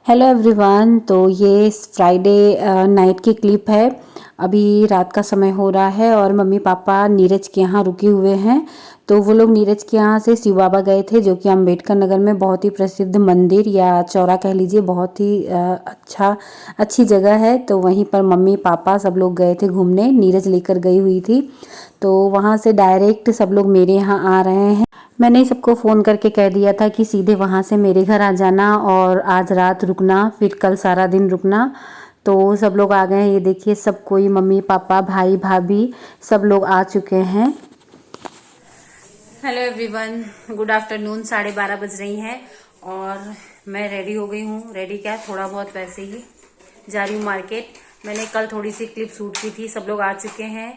Hello everyone. तो ये Friday night की क्लिप है। अभी रात का समय हो रहा है और मम्मी पापा नीरज के यहाँ रुके हुए हैं। तो वो लोग नीरज के यहाँ से शिव बाबा गए थे, जो कि अम्बेडकर नगर में बहुत ही प्रसिद्ध मंदिर या चौरा कह लीजिए, बहुत ही अच्छी जगह है। तो वहीं पर मम्मी पापा सब लोग गए थे घूमने, नीरज लेकर गई हुई थी। तो वहाँ से डायरेक्ट सब लोग मेरे यहाँ आ रहे हैं। मैंने सबको फ़ोन करके कह दिया था कि सीधे वहाँ से मेरे घर आ जाना और आज रात रुकना, फिर कल सारा दिन रुकना। तो सब लोग आ गए हैं। ये देखिए, सब कोई, मम्मी पापा भाई भाभी सब लोग आ चुके हैं। Hello everyone, good afternoon. 12:30 बज रही हैं और मैं रेडी हो गई हूँ। रेडी क्या, थोड़ा बहुत वैसे ही जा रही हूँ मार्केट। मैंने कल थोड़ी सी क्लिप शूट की थी। सब लोग आ चुके हैं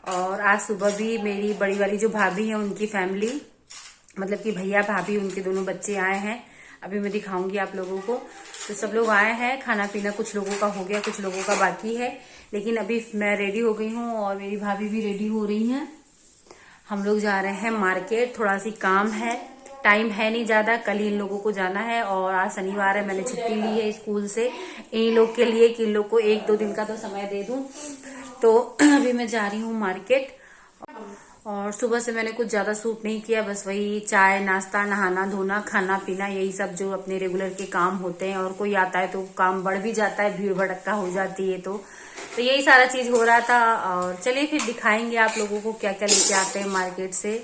और आज सुबह भी मेरी बड़ी वाली जो भाभी है उनकी फैमिली, मतलब कि भैया भाभी, उनके दोनों बच्चे आए हैं। अभी मैं दिखाऊंगी आप लोगों को। तो सब लोग आए हैं, खाना पीना कुछ लोगों का हो गया, कुछ लोगों का बाकी है। लेकिन अभी मैं रेडी हो गई हूँ और मेरी भाभी भी रेडी हो रही हैं। हम लोग जा रहे हैं मार्केट, थोड़ा सी काम है, टाइम है नहीं ज्यादा। कल इन लोगों को जाना है और आज शनिवार है, मैंने छुट्टी ली है स्कूल से इन लोग के लिए कि इन लोग को 1-2 दिन का तो समय दे दूं। तो अभी मैं जा रही हूँ मार्केट और सुबह से मैंने कुछ ज्यादा सूट नहीं किया, बस वही चाय नाश्ता, नहाना धोना, खाना पीना, यही सब जो अपने रेगुलर के काम होते हैं। और कोई आता है तो काम बढ़ भी जाता है, भीड़ भड़क्का हो जाती है। तो यही सारा चीज हो रहा था। और चलिए फिर दिखाएंगे आप लोगों को क्या क्या लेके आते हैं मार्केट से।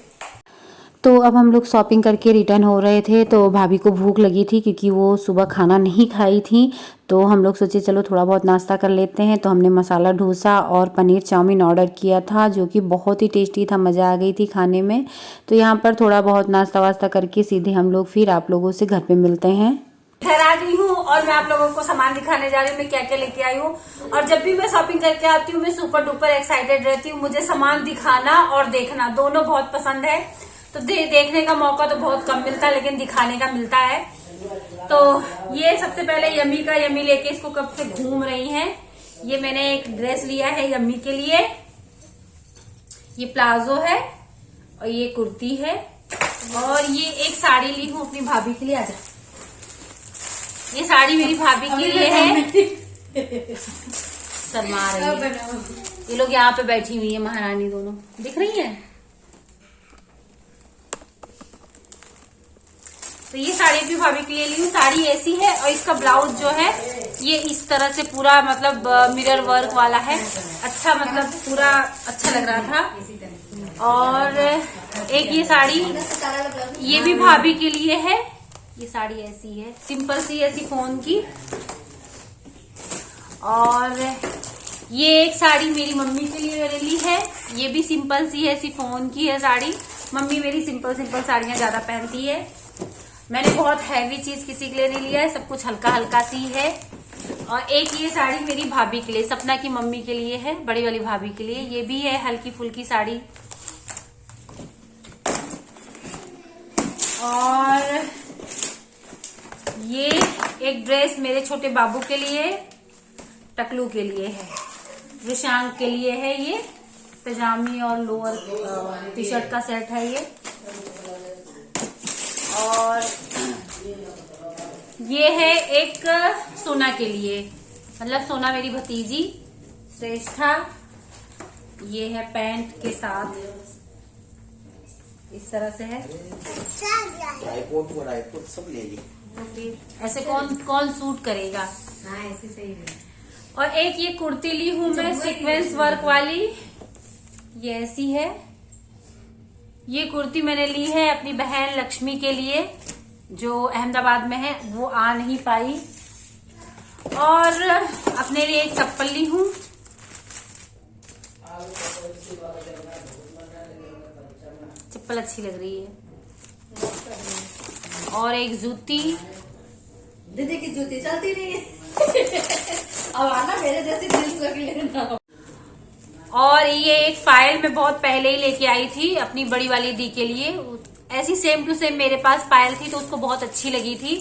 तो अब हम लोग शॉपिंग करके रिटर्न हो रहे थे। तो भाभी को भूख लगी थी क्योंकि वो सुबह खाना नहीं खाई थी। तो हम लोग सोचे चलो थोड़ा बहुत नाश्ता कर लेते हैं। तो हमने मसाला डोसा और पनीर चाउमीन ऑर्डर किया था, जो कि बहुत ही टेस्टी था, मज़ा आ गई थी खाने में। तो यहाँ पर थोड़ा बहुत नाश्ता वास्ता करके सीधे हम लोग फिर आप लोगों से घर पे मिलते हैं। घर आ गई हूँ और मैं आप लोगों को सामान दिखाने जा रही हूँ, मैं क्या क्या लेके आई हूँ। और जब भी मैं शॉपिंग करके आती हूँ मैं सुपर डुपर एक्साइटेड रहती हूँ। मुझे सामान दिखाना और देखना दोनों बहुत पसंद है। तो देखने का मौका तो बहुत कम मिलता है, लेकिन दिखाने का मिलता है। तो ये सबसे पहले यम्मी का, यम्मी लेके इसको कब से घूम रही हैं। ये मैंने एक ड्रेस लिया है यम्मी के लिए, ये प्लाजो है और ये कुर्ती है। और ये एक साड़ी ली हूँ अपनी भाभी के लिए। आजा, ये साड़ी मेरी भाभी के लिए है। शर्मा रही है। ये लोग यहाँ पे बैठी हुई है, महारानी दोनों दिख रही है। तो ये साड़ी भी भाभी के लिए ली हूँ। साड़ी ऐसी है और इसका ब्लाउज जो है ये इस तरह से पूरा मतलब मिरर वर्क वाला है। अच्छा, मतलब पूरा अच्छा लग रहा था। और एक ये साड़ी, ये भी भाभी के लिए है। ये साड़ी ऐसी है, सिंपल सी ऐसी फोन की। और ये एक साड़ी मेरी मम्मी के लिए मैंने ली है। ये भी सिंपल सी ऐसी फोन की है साड़ी। मम्मी मेरी सिंपल सिंपल साड़ियां ज्यादा पहनती है। मैंने बहुत हैवी चीज किसी के लिए नहीं लिया है, सब कुछ हल्का हल्का सी है। और एक ये साड़ी मेरी भाभी के लिए, सपना की मम्मी के लिए है, बड़ी वाली भाभी के लिए। ये भी है हल्की फुल्की साड़ी। और ये एक ड्रेस मेरे छोटे बाबू के लिए, टकलू के लिए है, विशांक के लिए है। ये पजामी और लोअर टी शर्ट का सेट है ये। और ये है एक सोना के लिए, मतलब सोना मेरी भतीजी श्रेष्ठा। ये है पैंट के साथ, इस तरह से है। सब ले ली। ऐसे कौन सूट करेगा। हाँ, ऐसे सही है। और एक ये कुर्ती ली हूँ मैं सीक्वेंस वर्क वाली, ये ऐसी है। ये कुर्ती मैंने ली है अपनी बहन लक्ष्मी के लिए, जो अहमदाबाद में है, वो आ नहीं पाई। और अपने लिए एक चप्पल ली हूँ। चप्पल अच्छी लग रही है। और एक जूती, दीदी की जूती चलती नहीं है। अब आना मेरे जैसी दिल कर लेना। और ये एक पायल मैं बहुत पहले ही लेके आई थी अपनी बड़ी वाली दी के लिए। ऐसी सेम टू सेम मेरे पास पायल थी तो उसको बहुत अच्छी लगी थी,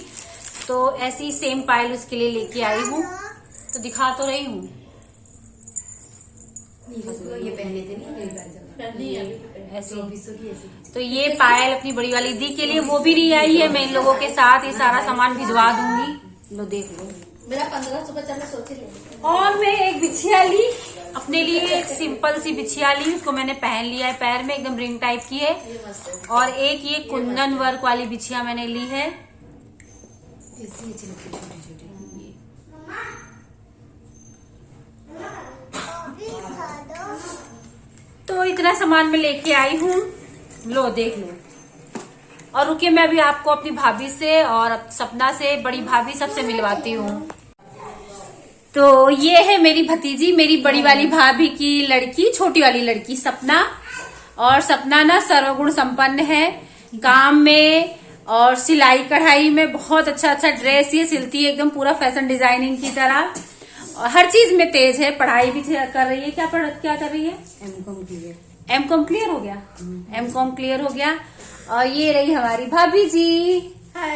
तो ऐसी सेम पायल उसके लिए लेके आई हूँ। तो दिखा तो रही हूँ। ये पहने थे नहीं ऐसी। तो ये पायल अपनी बड़ी वाली दी के लिए, वो भी नहीं आई है। मैं इन लोगों के साथ ये सारा सामान भिजवा दूंगी। लो देख लो। मेरा 1500 बचा, मैं सोच ही रही हूँ। और मैं एक बिछिया ली अपने लिए, एक सिंपल सी बिछिया ली, उसको मैंने पहन लिया है, पैर में एकदम रिंग टाइप की है। ये मस्त है। और एक ये कुंदन वर्क वाली बिछिया मैंने ली है। ऐसी अच्छी लगती है, छोटी छोटी। तो इतना सामान मैं लेके आई हूँ, लो देख लो। और रुकिए, मैं अभी आपको अपनी भाभी से और सपना से, बड़ी भाभी सबसे मिलवाती हूँ। तो ये है मेरी भतीजी, मेरी बड़ी वाली भाभी की लड़की, छोटी वाली लड़की सपना। और सपना ना सर्वगुण संपन्न है, काम में और सिलाई कढ़ाई में बहुत अच्छा अच्छा ड्रेस ये सिलती है, एकदम पूरा फैशन डिजाइनिंग की तरह। और हर चीज में तेज है, पढ़ाई भी कर रही है। क्या कर रही है? M.Com clear. M.Com क्लियर हो गया, M.Com क्लियर हो गया। और ये रही हमारी भाभी जी,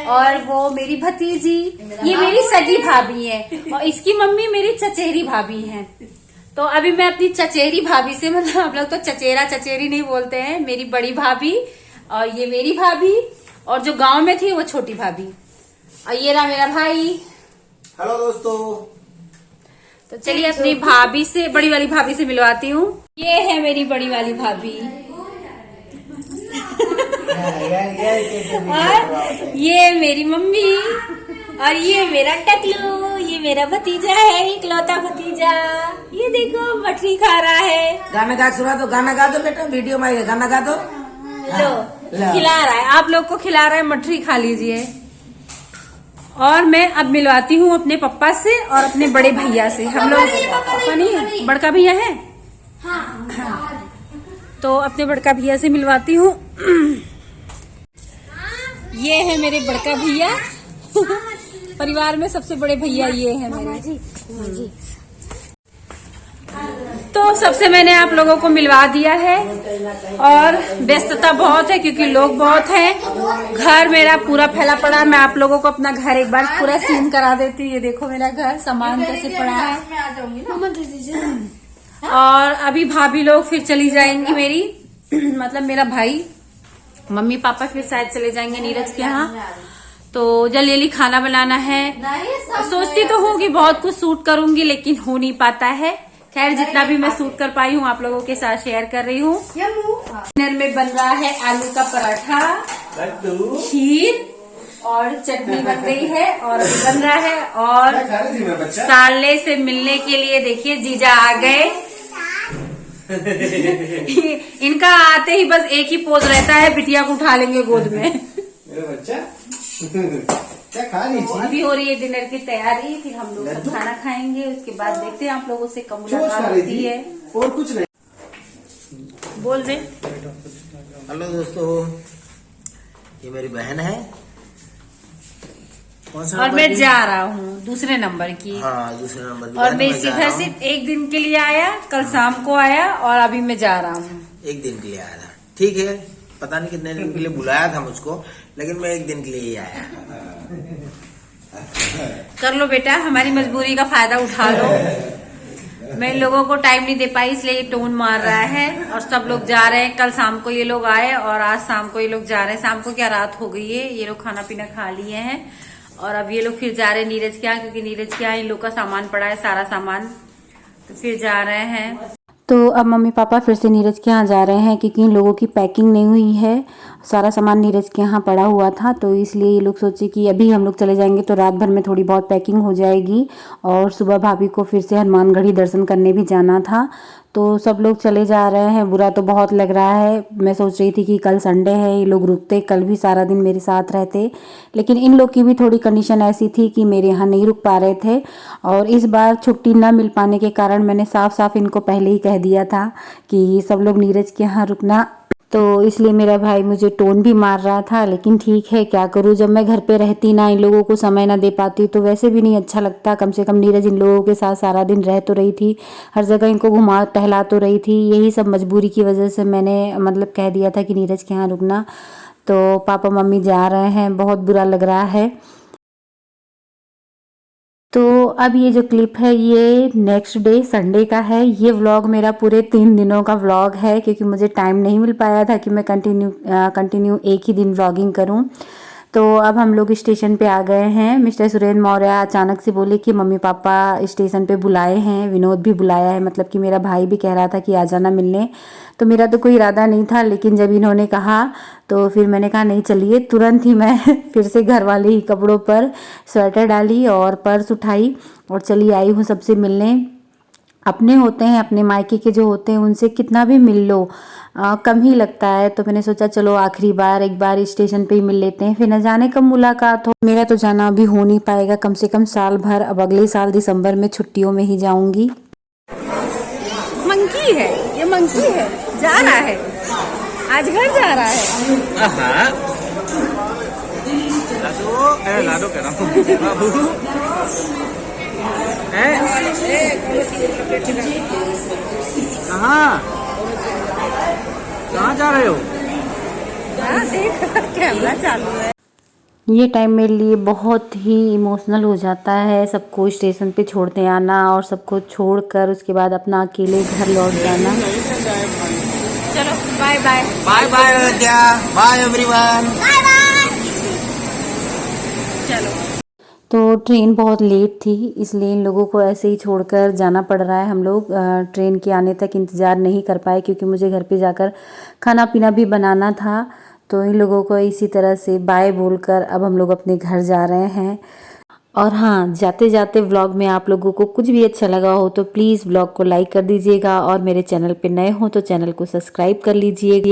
और वो मेरी भतीजी, ये मेरी सगी भाभी है, और इसकी मम्मी मेरी चचेरी भाभी है। तो अभी मैं अपनी चचेरी भाभी से, मतलब हम लोग तो चचेरा चचेरी नहीं बोलते हैं, मेरी बड़ी भाभी और ये मेरी भाभी, और जो गांव में थी वो छोटी भाभी, और ये रहा मेरा भाई। हेलो दोस्तों। तो चलिए अपनी भाभी से, बड़ी वाली भाभी से मिलवाती हूँ। ये है मेरी बड़ी वाली भाभी, और ये मेरी मम्मी, और ये मेरा टकलू, ये मेरा भतीजा है, इकलौता भतीजा। ये देखो मठरी खा रहा है। गाना गा, सुना दो, गाना गा दो बेटा, वीडियो में गाना गा दो। लो खिला रहा है, आप लोग को खिला रहा है, मठरी खा लीजिए। और मैं अब मिलवाती हूँ अपने पापा से और अपने बड़े भैया से। हम लोग पापा नहीं, बड़का भैया है। हाँ। तो अपने बड़का भैया से मिलवाती हूँ। ये है मेरे बड़का भैया। परिवार में सबसे बड़े भैया ये है मेरे। तो सबसे मैंने आप लोगों को मिलवा दिया है, और व्यस्तता बहुत है क्योंकि लोग बहुत हैं। घर मेरा पूरा फैला पड़ा है। मैं आप लोगों को अपना घर एक बार पूरा सीन करा देती हूँ। ये देखो मेरा घर, सामान कैसे पड़ा है। मैं आ जाऊंगी ना। और अभी भाभी लोग फिर चली जाएंगी मेरी, मतलब मेरा भाई, मम्मी पापा फिर शायद चले जाएंगे नीरज के यहाँ। तो जल्दी जल्दी खाना बनाना है। सोचती तो होगी बहुत कुछ शूट करूंगी, लेकिन हो नहीं पाता है। खैर जितना भी मैं शूट कर पाई हूँ आप लोगों के साथ शेयर कर रही हूँ। डिनर में बन रहा है आलू का पराठा, खीर और चटनी बन रही है, और अभी बन रहा है। और साले से मिलने के लिए देखिए जीजा आ गए। इनका आते ही बस एक ही पोज रहता है, बिटिया को उठा लेंगे गोद में। मेरा बच्चा क्या खा लीजिए। तो अभी हो रही है डिनर की तैयारी, फिर हम लोग सब खाना खाएंगे। उसके बाद देखते हैं आप लोगों से कब मुलाकात होती है। और कुछ नहीं। बोल दे। हेलो दोस्तों, ये मेरी बहन है। कौन सा और नंबर मैं की? जा रहा हूँ दूसरे नंबर की। हाँ, दूसरे नंबर की। और बहन मैं जा रहा हूँ। सिर्फ एक दिन के लिए आया, कल शाम को आया, और अभी मैं जा रहा हूँ। एक दिन के लिए आया था, ठीक है। पता नहीं कितने दिन के लिए बुलाया था मुझको, लेकिन मैं एक दिन के लिए ही आया। कर लो बेटा, हमारी मजबूरी का फायदा उठा लो। मैं इन लोगों को टाइम नहीं दे पाई, इसलिए ये टोन मार रहा है। और सब लोग जा रहे हैं, कल शाम को ये लोग आए और आज शाम को ये लोग जा रहे हैं। शाम को क्या रात हो गई है, ये लोग खाना पीना खा लिए हैं, और अब ये लोग फिर जा रहे हैं नीरज के यहाँ, क्योंकि नीरज के यहाँ इन लोग का सामान पड़ा है, सारा सामान। तो फिर जा रहे हैं। तो अब मम्मी पापा फिर से नीरज के यहाँ जा रहे हैं, क्योंकि इन लोगों की पैकिंग नहीं हुई है। सारा सामान नीरज के यहाँ पड़ा हुआ था, तो इसलिए ये लोग सोचे कि अभी हम लोग चले जाएंगे तो रात भर में थोड़ी बहुत पैकिंग हो जाएगी, और सुबह भाभी को फिर से हनुमानगढ़ी दर्शन करने भी जाना था। तो सब लोग चले जा रहे हैं। बुरा तो बहुत लग रहा है। मैं सोच रही थी कि कल संडे है, ये लोग रुकते, कल भी सारा दिन मेरे साथ रहते, लेकिन इन लोग की भी थोड़ी कंडीशन ऐसी थी कि मेरे यहाँ नहीं रुक पा रहे थे। और इस बार छुट्टी न मिल पाने के कारण मैंने साफ साफ इनको पहले ही कह दिया था कि सब लोग नीरज के यहाँ रुकना। तो इसलिए मेरा भाई मुझे टोन भी मार रहा था, लेकिन ठीक है, क्या करूँ। जब मैं घर पे रहती ना, इन लोगों को समय ना दे पाती, तो वैसे भी नहीं अच्छा लगता। कम से कम नीरज इन लोगों के साथ सारा दिन रह तो रही थी, हर जगह इनको घुमा टहला तो रही थी। यही सब मजबूरी की वजह से मैंने मतलब कह दिया था कि नीरज के यहाँ रुकना। तो पापा मम्मी जा रहे हैं, बहुत बुरा लग रहा है। तो अब ये जो क्लिप है ये नेक्स्ट डे संडे का है। ये व्लॉग मेरा पूरे 3 दिनों का व्लॉग है, क्योंकि मुझे टाइम नहीं मिल पाया था कि मैं कंटिन्यू एक ही दिन व्लॉगिंग करूं। तो तो अब हम लोग स्टेशन पे आ गए हैं। मिस्टर सुरेंद्र मौर्य अचानक से बोले कि मम्मी पापा स्टेशन पे बुलाए हैं, विनोद भी बुलाया है, मतलब कि मेरा भाई भी कह रहा था कि आ जाना मिलने। तो मेरा तो कोई इरादा नहीं था, लेकिन जब इन्होंने कहा तो फिर मैंने कहा नहीं चलिए। तुरंत ही मैं फिर से घर वाले ही कपड़ों पर स्वेटर डाली और पर्स उठाई और चली आई हूँ सबसे मिलने। अपने होते हैं, अपने मायके के जो होते हैं उनसे कितना भी मिल लो कम ही लगता है। तो मैंने सोचा चलो आखिरी बार एक बार स्टेशन पे ही मिल लेते हैं, फिर न जाने कब मुलाकात हो। मेरा तो जाना अभी हो नहीं पाएगा, कम से कम साल भर। अब अगले साल दिसंबर में छुट्टियों में ही जाऊंगी। मंकी है, ये मंकी है, जा रहा है, आज घर जा रहा है। लाडो कह रहा हूँ बाबू। कहाँ जा रहे हो? देख कैमरा चालू है। ये टाइम मेरे लिए बहुत ही इमोशनल हो जाता है, सबको स्टेशन पे छोड़ते आना और सबको छोड़कर उसके बाद अपना अकेले घर लौट जाना। चलो bye bye. Bye bye Ayodhya, bye everyone. चलो तो ट्रेन बहुत लेट थी, इसलिए इन लोगों को ऐसे ही छोड़कर जाना पड़ रहा है। हम लोग ट्रेन के आने तक इंतज़ार नहीं कर पाए, क्योंकि मुझे घर पे जाकर खाना पीना भी बनाना था। तो इन लोगों को इसी तरह से बाय बोलकर अब हम लोग अपने घर जा रहे हैं। और हाँ, जाते जाते व्लॉग में आप लोगों को कुछ भी अच्छा लगा हो तो प्लीज़ व्लॉग को लाइक कर दीजिएगा, और मेरे चैनल पे नए हो तो चैनल को सब्सक्राइब कर लीजिएगा।